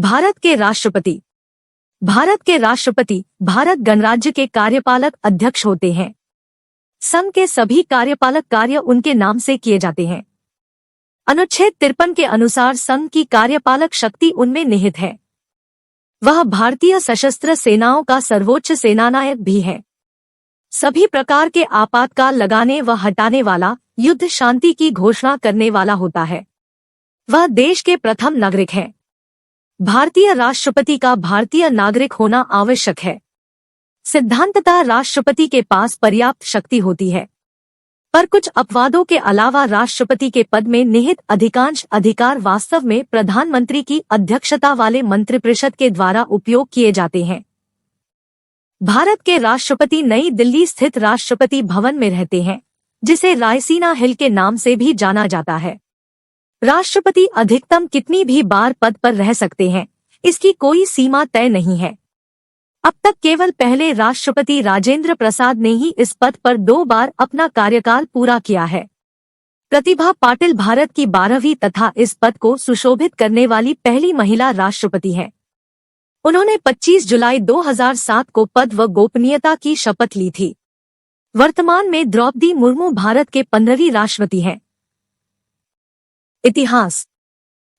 भारत के राष्ट्रपति। भारत के राष्ट्रपति भारत गणराज्य के कार्यपालक अध्यक्ष होते हैं। संघ के सभी कार्यपालक कार्य उनके नाम से किए जाते हैं। अनुच्छेद 53 के अनुसार संघ की कार्यपालक शक्ति उनमें निहित है। वह भारतीय सशस्त्र सेनाओं का सर्वोच्च सेनानायक भी है। सभी प्रकार के आपातकाल लगाने व हटाने वाला, युद्ध शांति की घोषणा करने वाला होता है। वह देश के प्रथम नागरिक हैं। भारतीय राष्ट्रपति का भारतीय नागरिक होना आवश्यक है। सिद्धांततः राष्ट्रपति के पास पर्याप्त शक्ति होती है, पर कुछ अपवादों के अलावा राष्ट्रपति के पद में निहित अधिकांश अधिकार वास्तव में प्रधानमंत्री की अध्यक्षता वाले मंत्रिपरिषद के द्वारा उपयोग किए जाते हैं। भारत के राष्ट्रपति नई दिल्ली स्थित राष्ट्रपति भवन में रहते हैं, जिसे रायसीना हिल के नाम से भी जाना जाता है। राष्ट्रपति अधिकतम कितनी भी बार पद पर रह सकते हैं, इसकी कोई सीमा तय नहीं है। अब तक केवल पहले राष्ट्रपति राजेंद्र प्रसाद ने ही इस पद पर 2 बार अपना कार्यकाल पूरा किया है। प्रतिभा पाटिल भारत की 12वीं तथा इस पद को सुशोभित करने वाली पहली महिला राष्ट्रपति हैं। उन्होंने 25 जुलाई 2007 को पद व गोपनीयता की शपथ ली थी। वर्तमान में द्रौपदी मुर्मू भारत के 15वीं राष्ट्रपति हैं। इतिहास।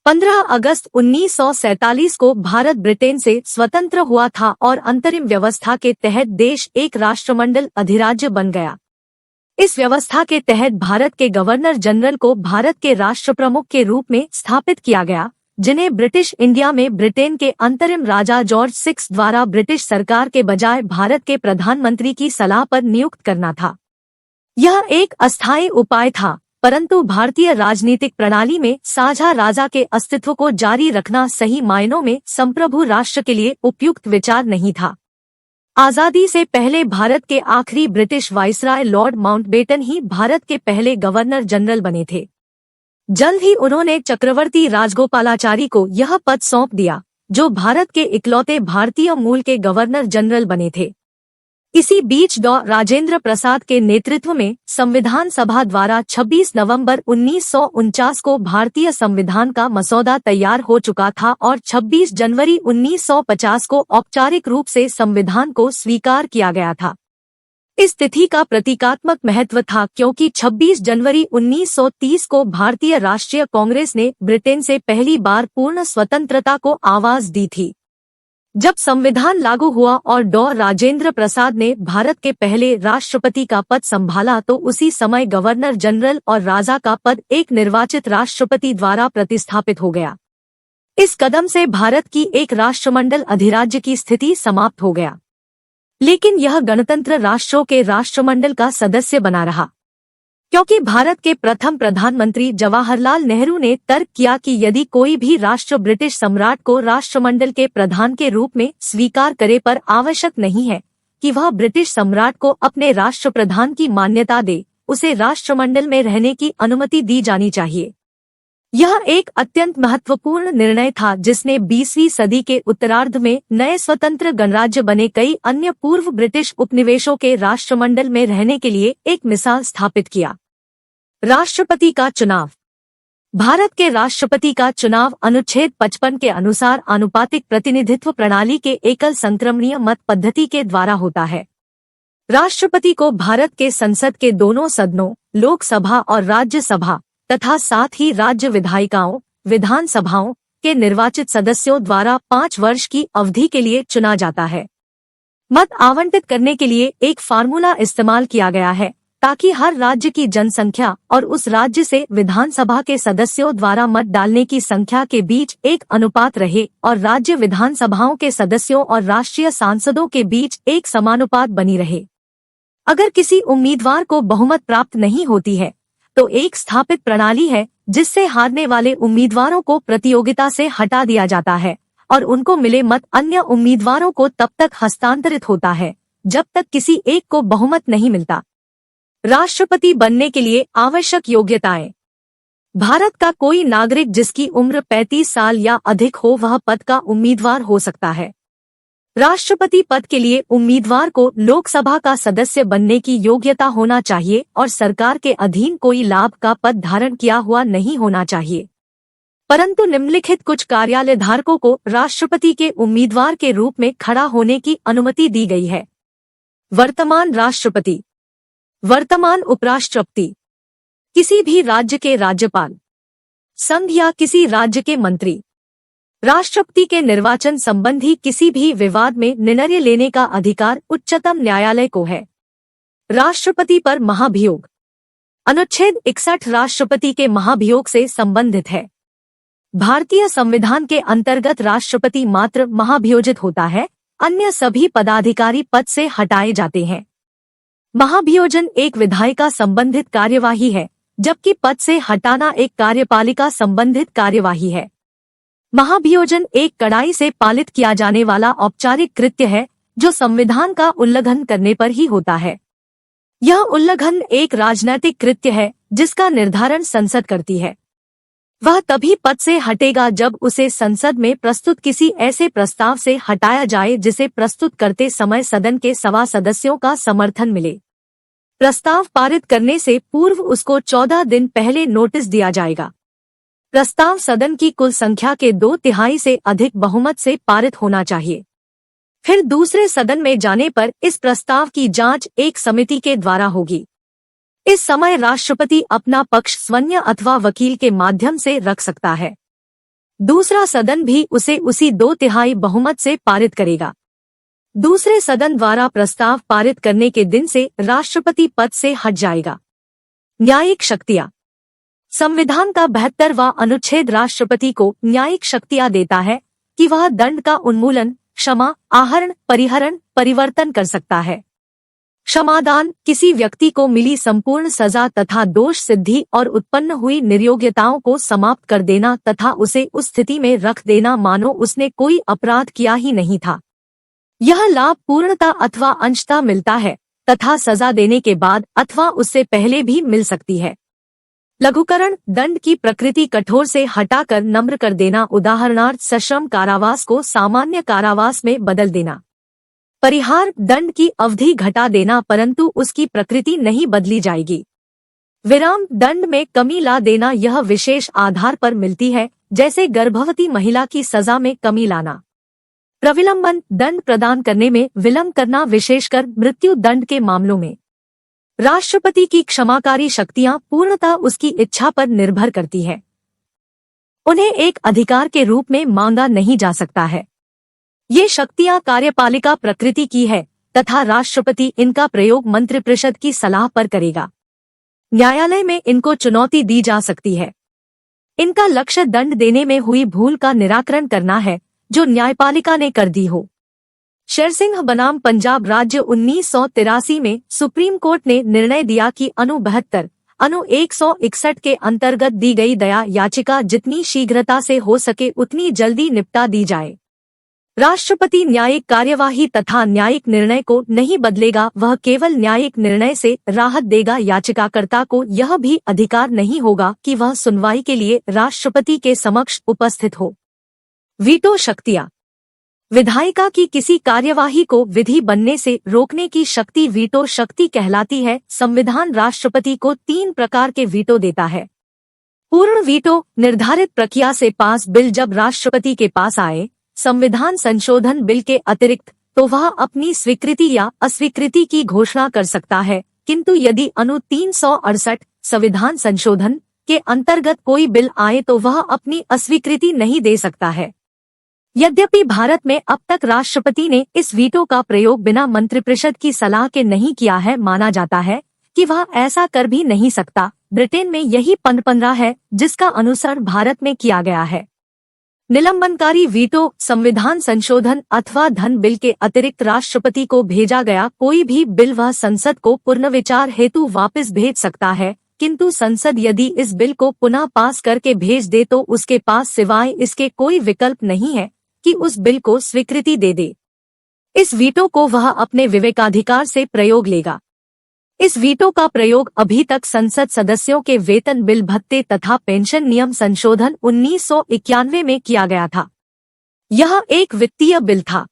15 अगस्त 1947 को भारत ब्रिटेन से स्वतंत्र हुआ था और अंतरिम व्यवस्था के तहत देश एक राष्ट्रमंडल अधिराज्य बन गया। इस व्यवस्था के तहत भारत के गवर्नर जनरल को भारत के राष्ट्रप्रमुख के रूप में स्थापित किया गया, जिन्हें ब्रिटिश इंडिया में ब्रिटेन के अंतरिम राजा जॉर्ज 6 द्वारा ब्रिटिश सरकार के बजाय भारत के प्रधानमंत्री की सलाह पर नियुक्त करना था। यह एक अस्थायी उपाय था, परंतु भारतीय राजनीतिक प्रणाली में साझा राजा के अस्तित्व को जारी रखना सही मायनों में संप्रभु राष्ट्र के लिए उपयुक्त विचार नहीं था। आजादी से पहले भारत के आखिरी ब्रिटिश वाइसराय लॉर्ड माउंटबेटन ही भारत के पहले गवर्नर जनरल बने थे। जल्द ही उन्होंने चक्रवर्ती राजगोपालाचारी को यह पद सौंप दिया, जो भारत के इकलौते भारतीय मूल के गवर्नर जनरल बने थे। इसी बीच डॉ. राजेंद्र प्रसाद के नेतृत्व में संविधान सभा द्वारा 26 नवंबर 1949 को भारतीय संविधान का मसौदा तैयार हो चुका था और 26 जनवरी 1950 को औपचारिक रूप से संविधान को स्वीकार किया गया था। इस तिथि का प्रतीकात्मक महत्व था क्योंकि 26 जनवरी 1930 को भारतीय राष्ट्रीय कांग्रेस ने ब्रिटेन से पहली बार पूर्ण स्वतंत्रता को आवाज दी थी। जब संविधान लागू हुआ और डॉ. राजेंद्र प्रसाद ने भारत के पहले राष्ट्रपति का पद संभाला तो उसी समय गवर्नर जनरल और राजा का पद एक निर्वाचित राष्ट्रपति द्वारा प्रतिस्थापित हो गया। इस कदम से भारत की एक राष्ट्रमंडल अधिराज्य की स्थिति समाप्त हो गया, लेकिन यह गणतंत्र राष्ट्रों के राष्ट्रमंडल का सदस्य बना रहा, क्योंकि भारत के प्रथम प्रधानमंत्री जवाहरलाल नेहरू ने तर्क किया कि यदि कोई भी राष्ट्र ब्रिटिश सम्राट को राष्ट्रमंडल के प्रधान के रूप में स्वीकार करे, पर आवश्यक नहीं है कि वह ब्रिटिश सम्राट को अपने राष्ट्रप्रधान की मान्यता दे, उसे राष्ट्रमंडल में रहने की अनुमति दी जानी चाहिए। यह एक अत्यंत महत्वपूर्ण निर्णय था जिसने 20वीं सदी के उत्तरार्ध में नए स्वतंत्र गणराज्य बने कई अन्य पूर्व ब्रिटिश उपनिवेशों के राष्ट्रमंडल में रहने के लिए एक मिसाल स्थापित किया। राष्ट्रपति का चुनाव। भारत के राष्ट्रपति का चुनाव अनुच्छेद 55 के अनुसार आनुपातिक प्रतिनिधित्व प्रणाली के एकल संक्रमणीय मत पद्धति के द्वारा होता है। राष्ट्रपति को भारत के संसद के दोनों सदनों, लोकसभा और राज्यसभा तथा साथ ही राज्य विधायिकाओं, विधानसभाओं के निर्वाचित सदस्यों द्वारा 5 वर्ष की अवधि के लिए चुना जाता है। मत आवंटित करने के लिए एक फार्मूला इस्तेमाल किया गया है ताकि हर राज्य की जनसंख्या और उस राज्य से विधानसभा के सदस्यों द्वारा मत डालने की संख्या के बीच एक अनुपात रहे और राज्य विधानसभाओं के सदस्यों और राष्ट्रीय सांसदों के बीच एक समानुपात बनी रहे। अगर किसी उम्मीदवार को बहुमत प्राप्त नहीं होती है तो एक स्थापित प्रणाली है जिससे हारने वाले उम्मीदवारों को प्रतियोगिता से हटा दिया जाता है और उनको मिले मत अन्य उम्मीदवारों को तब तक हस्तांतरित होता है जब तक किसी एक को बहुमत नहीं मिलता। राष्ट्रपति बनने के लिए आवश्यक योग्यताएं। भारत का कोई नागरिक जिसकी उम्र 35 साल या अधिक हो वह पद का उम्मीदवार हो सकता है। राष्ट्रपति पद के लिए उम्मीदवार को लोकसभा का सदस्य बनने की योग्यता होना चाहिए और सरकार के अधीन कोई लाभ का पद धारण किया हुआ नहीं होना चाहिए। परंतु निम्नलिखित कुछ कार्यालय धारकों को राष्ट्रपति के उम्मीदवार के रूप में खड़ा होने की अनुमति दी गई है। वर्तमान राष्ट्रपति, वर्तमान उपराष्ट्रपति, किसी भी राज्य के राज्यपाल, संघ या किसी राज्य के मंत्री। राष्ट्रपति के निर्वाचन संबंधी किसी भी विवाद में निर्णय लेने का अधिकार उच्चतम न्यायालय को है। राष्ट्रपति पर महाभियोग। अनुच्छेद 61 राष्ट्रपति के महाभियोग से संबंधित है। भारतीय संविधान के अंतर्गत राष्ट्रपति मात्र महाभियोजित होता है, अन्य सभी पदाधिकारी पद से हटाए जाते हैं। महाभियोजन एक विधायिका संबंधित कार्यवाही है, जबकि पद से हटाना एक कार्यपालिका संबंधित कार्यवाही है। महाभियोजन एक कड़ाई से पालित किया जाने वाला औपचारिक कृत्य है, जो संविधान का उल्लंघन करने पर ही होता है। यह उल्लंघन एक राजनैतिक कृत्य है, जिसका निर्धारण संसद करती है। वह तभी पद से हटेगा जब उसे संसद में प्रस्तुत किसी ऐसे प्रस्ताव से हटाया जाए जिसे प्रस्तुत करते समय सदन के 125 सदस्यों का समर्थन मिले। प्रस्ताव पारित करने से पूर्व उसको 14 दिन पहले नोटिस दिया जाएगा। प्रस्ताव सदन की कुल संख्या के 2/3 से अधिक बहुमत से पारित होना चाहिए। फिर दूसरे सदन में जाने पर इस प्रस्ताव की जांच एक समिति के द्वारा होगी। इस समय राष्ट्रपति अपना पक्ष स्वयं अथवा वकील के माध्यम से रख सकता है। दूसरा सदन भी उसे उसी 2/3 बहुमत से पारित करेगा। दूसरे सदन द्वारा प्रस्ताव पारित करने के दिन से राष्ट्रपति पद से हट जाएगा। न्यायिक शक्तियां। संविधान का 72वां अनुच्छेद राष्ट्रपति को न्यायिक शक्तियां देता है कि वह दंड का उन्मूलन, क्षमा, आहरण, परिहरण, परिवर्तन कर सकता है। क्षमादान किसी व्यक्ति को मिली संपूर्ण सजा तथा दोष सिद्धि और उत्पन्न हुई निर्योग्यताओं को समाप्त कर देना तथा उसे उस स्थिति में रख देना मानो उसने कोई अपराध किया ही नहीं था। यह लाभ पूर्णता अथवा अंशतः मिलता है तथा सजा देने के बाद अथवा उससे पहले भी मिल सकती है। लघुकरण दंड की प्रकृति कठोर से हटाकर नम्र कर देना, उदाहरणार्थ सश्रम कारावास को सामान्य कारावास में बदल देना। परिहार दंड की अवधि घटा देना परंतु उसकी प्रकृति नहीं बदली जाएगी। विराम दंड में कमी ला देना, यह विशेष आधार पर मिलती है, जैसे गर्भवती महिला की सजा में कमी लाना। प्रविलंबन दंड प्रदान करने में विलंब करना, विशेषकर मृत्यु दंड के मामलों में। राष्ट्रपति की क्षमाकारी शक्तियां पूर्णतः उसकी इच्छा पर निर्भर करती है। उन्हें एक अधिकार के रूप में मांगा नहीं जा सकता है। ये शक्तियां कार्यपालिका प्रकृति की है तथा राष्ट्रपति इनका प्रयोग मंत्रिपरिषद की सलाह पर करेगा। न्यायालय में इनको चुनौती दी जा सकती है। इनका लक्ष्य दंड देने में हुई भूल का निराकरण करना है जो न्यायपालिका ने कर दी हो। शेरसिंह बनाम पंजाब राज्य 1983 में सुप्रीम कोर्ट ने निर्णय दिया कि अनु 72, अनु 161 के अंतर्गत दी गई दया याचिका जितनी शीघ्रता से हो सके उतनी जल्दी निपटा दी जाए। राष्ट्रपति न्यायिक कार्यवाही तथा न्यायिक निर्णय को नहीं बदलेगा, वह केवल न्यायिक निर्णय से राहत देगा। याचिकाकर्ता को यह भी अधिकार नहीं होगा कि वह सुनवाई के लिए राष्ट्रपति के समक्ष उपस्थित हो। वीटो शक्तियां। विधायिका की किसी कार्यवाही को विधि बनने से रोकने की शक्ति वीटो शक्ति कहलाती है। संविधान राष्ट्रपति को 3 प्रकार के वीटो देता है। पूर्ण वीटो निर्धारित प्रक्रिया से पास बिल जब राष्ट्रपति के पास आए संविधान संशोधन बिल के अतिरिक्त, तो वह अपनी स्वीकृति या अस्वीकृति की घोषणा कर सकता है, किंतु यदि अनु 368 संविधान संशोधन के अंतर्गत कोई बिल आए तो वह अपनी अस्वीकृति नहीं दे सकता है। यद्यपि भारत में अब तक राष्ट्रपति ने इस वीटो का प्रयोग बिना मंत्रिपरिषद की सलाह के नहीं किया है, माना जाता है कि वह ऐसा कर भी नहीं सकता। ब्रिटेन में यही 15 है जिसका अनुसरण भारत में किया गया है। निलंबनकारी वीटो संविधान संशोधन अथवा धन बिल के अतिरिक्त राष्ट्रपति को भेजा गया कोई भी बिल वह संसद को पुनर्विचार हेतु वापस भेज सकता है, किंतु संसद यदि इस बिल को पुनः पास करके भेज दे तो उसके पास सिवाय इसके कोई विकल्प नहीं है कि उस बिल को स्वीकृति दे दे। इस वीटो को वह अपने विवेकाधिकार से प्रयोग लेगा। इस वीटो का प्रयोग अभी तक संसद सदस्यों के वेतन, बिल, भत्ते तथा पेंशन नियम संशोधन 1991 में किया गया था। यह एक वित्तीय बिल था।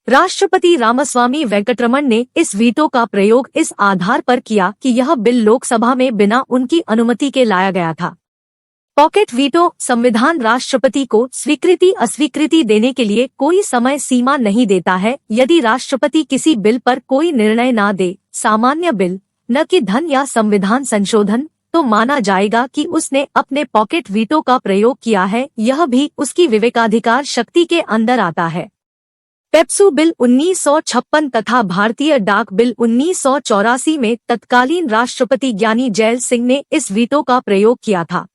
राष्ट्रपति रामास्वामी वेंकटरमण ने इस वीटो का प्रयोग इस आधार पर किया कि यह बिल लोकसभा में बिना उनकी अनुमति के लाया गया था। पॉकेट वीटो संविधान राष्ट्रपति को स्वीकृति अस्वीकृति देने के लिए कोई समय सीमा नहीं देता है। यदि राष्ट्रपति किसी बिल पर कोई निर्णय न दे, सामान्य बिल, न कि धन या संविधान संशोधन, तो माना जाएगा कि उसने अपने पॉकेट वीटो का प्रयोग किया है। यह भी उसकी विवेकाधिकार शक्ति के अंदर आता है। पेप्सू बिल 1956 तथा भारतीय डाक बिल 1984 में तत्कालीन राष्ट्रपति ज्ञानी जैल सिंह ने इस वीटो का प्रयोग किया था।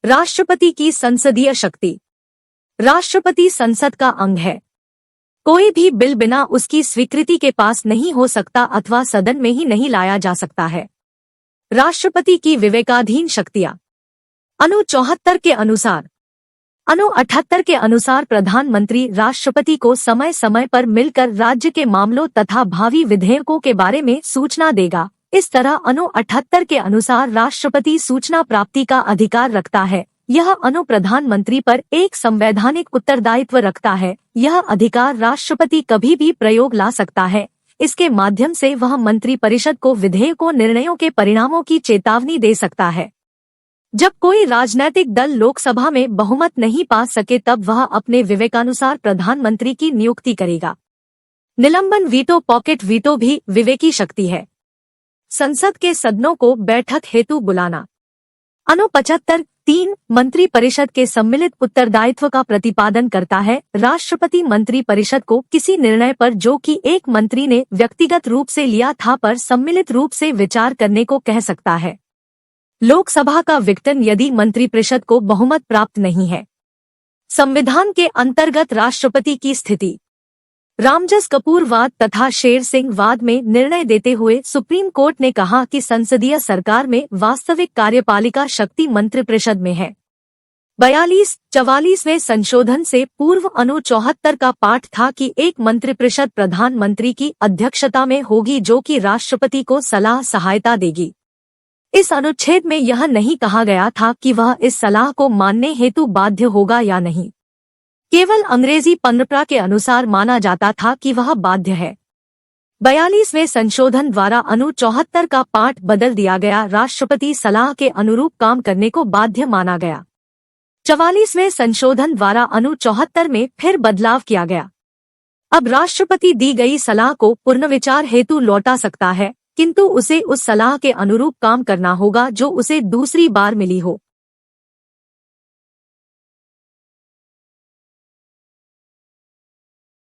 राष्ट्रपति की संसदीय शक्ति। राष्ट्रपति संसद का अंग है। कोई भी बिल बिना उसकी स्वीकृति के पास नहीं हो सकता अथवा सदन में ही नहीं लाया जा सकता है। राष्ट्रपति की विवेकाधीन शक्तियां। अनु 74 के अनुसार अनु 78 के अनुसार प्रधानमंत्री राष्ट्रपति को समय समय पर मिलकर राज्य के मामलों तथा भावी विधेयकों के बारे में सूचना देगा। इस तरह अनु 78 के अनुसार राष्ट्रपति सूचना प्राप्ति का अधिकार रखता है। यह अनु प्रधानमंत्री पर एक संवैधानिक उत्तरदायित्व रखता है। यह अधिकार राष्ट्रपति कभी भी प्रयोग ला सकता है। इसके माध्यम से वह मंत्री परिषद को विधेयकों निर्णयों के परिणामों की चेतावनी दे सकता है। जब कोई राजनैतिक दल लोकसभा में बहुमत नहीं पा सके तब वह अपने विवेकानुसार प्रधानमंत्री की नियुक्ति करेगा। निलंबन वीटो। पॉकेट वीटो भी विवेकी शक्ति है। संसद के सदनों को बैठक हेतु बुलाना। अनु 75(3) मंत्री परिषद के सम्मिलित उत्तरदायित्व का प्रतिपादन करता है। राष्ट्रपति मंत्री परिषद को किसी निर्णय पर जो कि एक मंत्री ने व्यक्तिगत रूप से लिया था पर सम्मिलित रूप से विचार करने को कह सकता है। लोकसभा का विघटन यदि मंत्रिपरिषद को बहुमत प्राप्त नहीं है। संविधान के अंतर्गत राष्ट्रपति की स्थिति। रामजस कपूर वाद तथा शेर सिंह वाद में निर्णय देते हुए सुप्रीम कोर्ट ने कहा कि संसदीय सरकार में वास्तविक कार्यपालिका शक्ति मंत्रिपरिषद में है। 44-44वें संशोधन से पूर्व अनु 74 का पाठ था कि एक मंत्रिपरिषद प्रधानमंत्री की अध्यक्षता में होगी जो कि राष्ट्रपति को सलाह सहायता देगी। इस अनुच्छेद में यह नहीं कहा गया था कि वह इस सलाह को मानने हेतु बाध्य होगा या नहीं। केवल अंग्रेजी परंपरा के अनुसार माना जाता था कि वह बाध्य है। 42वें संशोधन द्वारा अनु 74 का पाठ बदल दिया गया। राष्ट्रपति सलाह के अनुरूप काम करने को बाध्य माना गया। 44वें संशोधन द्वारा अनु 74 में फिर बदलाव किया गया। अब राष्ट्रपति दी गई सलाह को पुनर्विचार हेतु लौटा सकता है, किंतु उसे उस सलाह के अनुरूप काम करना होगा जो उसे दूसरी बार मिली हो।